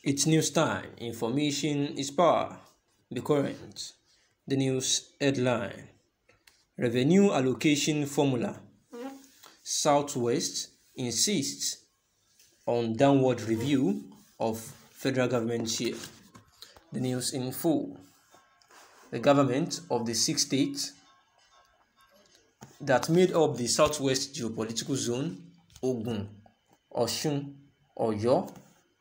It's news time. Information is power. Be current. The news headline: Revenue allocation formula. Southwest insists on downward review of federal government share. The news in full. The government of the 6 states that made up the Southwest geopolitical zone, Ogun, Osun, Oyo,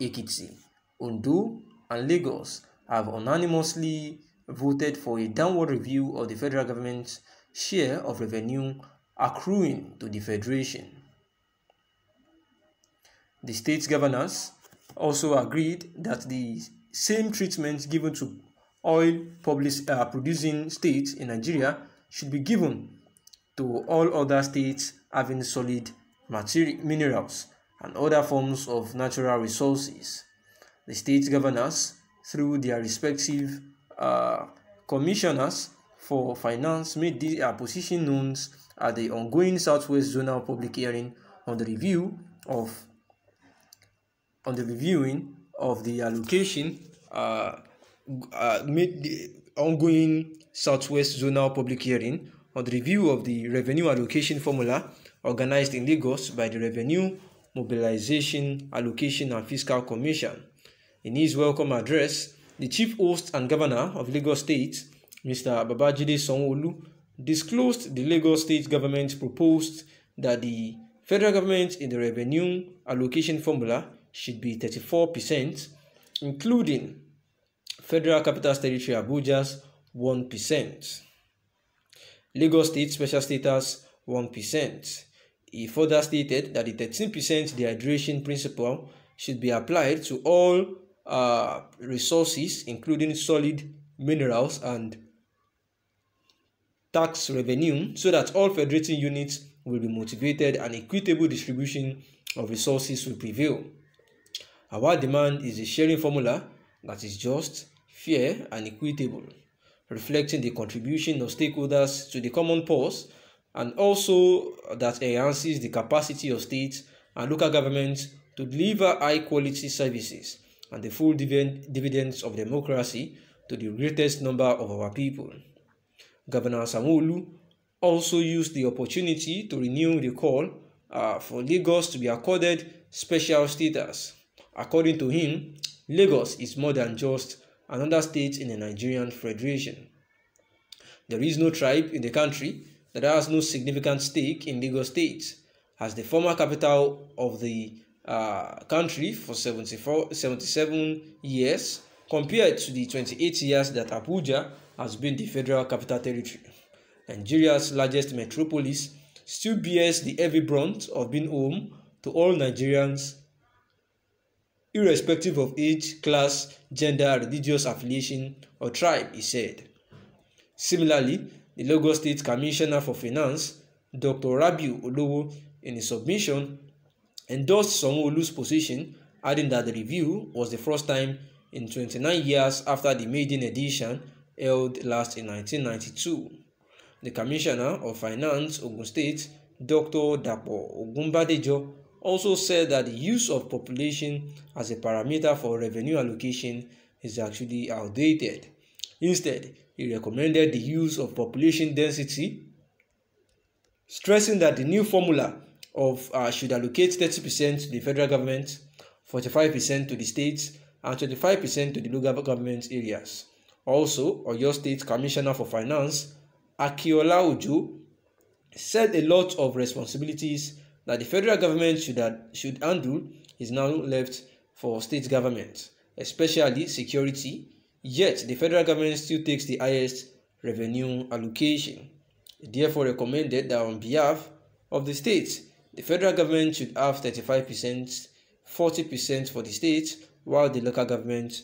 Ekiti, Ondo, and Lagos, have unanimously voted for a downward review of the federal government's share of revenue accruing to the federation. The state governors also agreed that the same treatment given to oil producing states in Nigeria should be given to all other states having solid minerals and other forms of natural resources. The state governors, through their respective commissioners for finance, made their position known at the ongoing Southwest Zonal Public Hearing on the reviewing of the allocation. Made the ongoing Southwest Zonal Public Hearing on the review of the revenue allocation formula organized in Lagos by the Revenue Mobilization, Allocation and Fiscal Commission. In his welcome address, the Chief Host and Governor of Lagos State, Mr. Babajide Sanwo-Olu, disclosed the Lagos State government proposed that the federal government in the revenue allocation formula should be 34%, including Federal Capital Territory Abuja's 1%. Lagos State Special Status 1%. He further stated that the 13% dehydration principle should be applied to all resources, including solid minerals and tax revenue, so that all federating units will be motivated and equitable distribution of resources will prevail. Our demand is a sharing formula that is just, fair, and equitable, reflecting the contribution of stakeholders to the common purse, and also that enhances the capacity of states and local governments to deliver high-quality services and the full dividends of democracy to the greatest number of our people. Governor Sanwo-Olu also used the opportunity to renew the call for Lagos to be accorded special status. According to him, Lagos is more than just another state in the Nigerian Federation. There is no tribe in the country that has no significant stake in Lagos State, as the former capital of the country for 77 years, compared to the 28 years that Abuja has been the Federal Capital Territory. Nigeria's largest metropolis still bears the heavy brunt of being home to all Nigerians, irrespective of age, class, gender, religious affiliation, or tribe, he said. Similarly, the Lagos State Commissioner for Finance, Dr. Rabiu Olowo, in his submission, endorsed Sanwo-Olu's position, adding that the review was the first time in 29 years after the maiden edition held last in 1992. The Commissioner of Finance, Ogun State, Dr. Dapo Ogunbadejo, also said that the use of population as a parameter for revenue allocation is actually outdated. Instead, he recommended the use of population density, stressing that the new formula should allocate 30% to the federal government, 45% to the states, and 25% to the local government areas. Also, Oyo State Commissioner for Finance, Akiola Ojo, said a lot of responsibilities that the federal government should handle is now left for state government, especially security, yet the federal government still takes the highest revenue allocation. He therefore recommended that on behalf of the states, the federal government should have 35%, 40% for the states, while the local government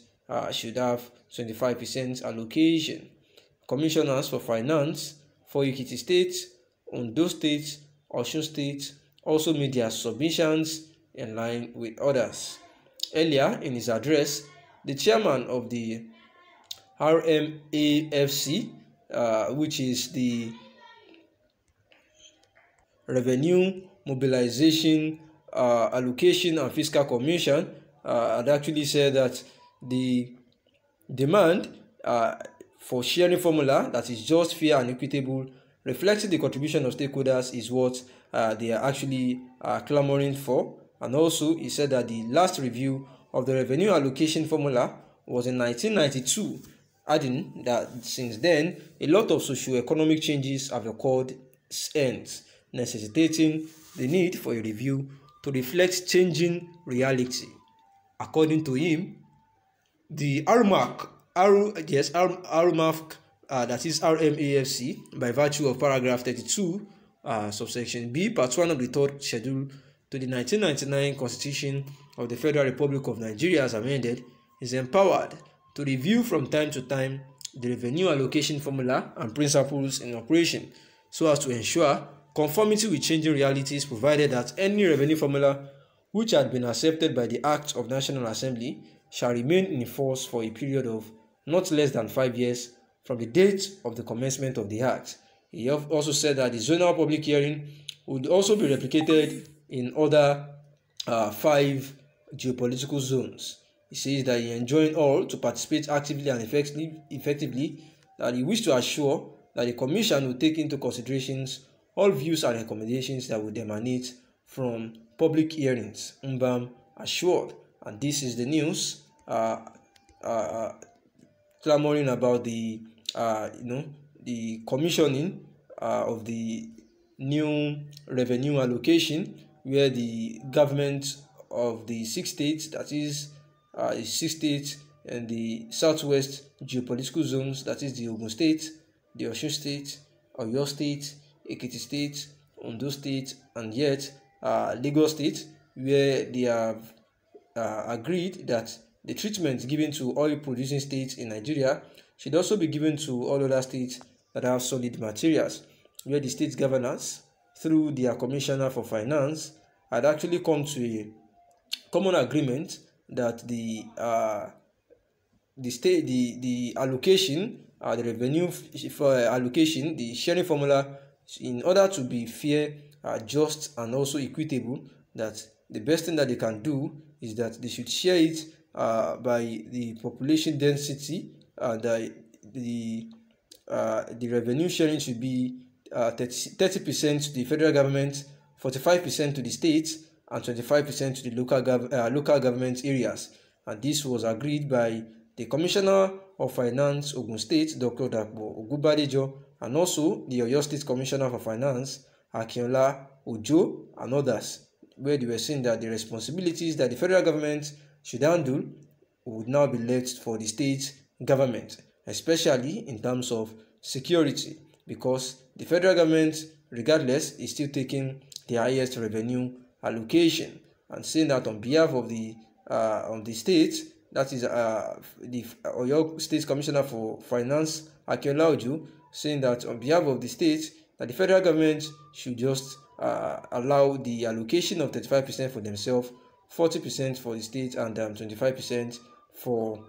should have 25% allocation. Commissioners for Finance for Ekiti State, Ondo State, Osun State also made their submissions in line with others. Earlier in his address, the chairman of the RMAFC, which is the Revenue Mobilization, Allocation and Fiscal Commission, had actually said that the demand for sharing formula that is just, fair and equitable, reflecting the contribution of stakeholders, is what they are actually clamoring for. And also, he said that the last review of the revenue allocation formula was in 1992, adding that since then, a lot of socio-economic changes have occurred since, necessitating the need for a review to reflect changing reality. According to him, the RMAC, that is RMAFC, by virtue of paragraph 32, subsection B, part 1 of the third schedule to the 1999 Constitution of the Federal Republic of Nigeria as amended, is empowered to review from time to time the revenue allocation formula and principles in operation so as to ensure conformity with changing realities, provided that any revenue formula which had been accepted by the Act of National Assembly shall remain in force for a period of not less than 5 years from the date of the commencement of the Act. He also said that the zonal public hearing would also be replicated in other 5 geopolitical zones. He says that he enjoined all to participate actively and effectively, that he wished to assure that the Commission will take into considerations all views and recommendations that would emanate from public hearings, Mbam assured. And this is the news clamoring about the the commissioning of the new revenue allocation, where the government of the 6 states, that is 6 states and the southwest geopolitical zones, that is the Ogun State, the Osun State, Oyo State, Ekiti State, Ondo State, and yet Lagos State, where they have agreed that the treatment given to oil producing states in Nigeria should also be given to all other states that have solid materials, where the state governors, through their commissioner for finance, had actually come to a common agreement that the allocation, the revenue for allocation, the sharing formula, in order to be fair, just, and also equitable, that the best thing that they can do is that they should share it by the population density. The revenue sharing should be 30% to the federal government, 45% to the states, and 25% to the local government areas. And this was agreed by the Commissioner of Finance, Ogun State, Dr. Dapo Ogunbadejo, and also the Oyo State Commissioner for Finance, Akinola Ojo, and others, where they were saying that the responsibilities that the federal government should handle would now be left for the state government, especially in terms of security, because the federal government, regardless, is still taking the highest revenue allocation, and saying that on behalf of the state, that is the Oyo State Commissioner for Finance, Akinola Ojo, saying that on behalf of the state, that the federal government should just allow the allocation of 35% for themselves, 40% for the state, and 25% for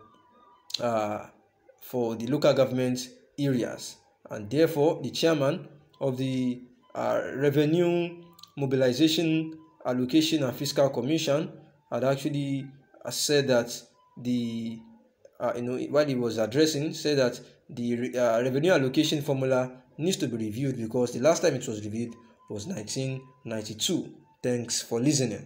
the local government areas. And therefore, the chairman of the Revenue Mobilization, Allocation and Fiscal Commission had actually said that while he was addressing, said that the revenue allocation formula needs to be reviewed, because the last time it was reviewed was 1992. Thanks for listening.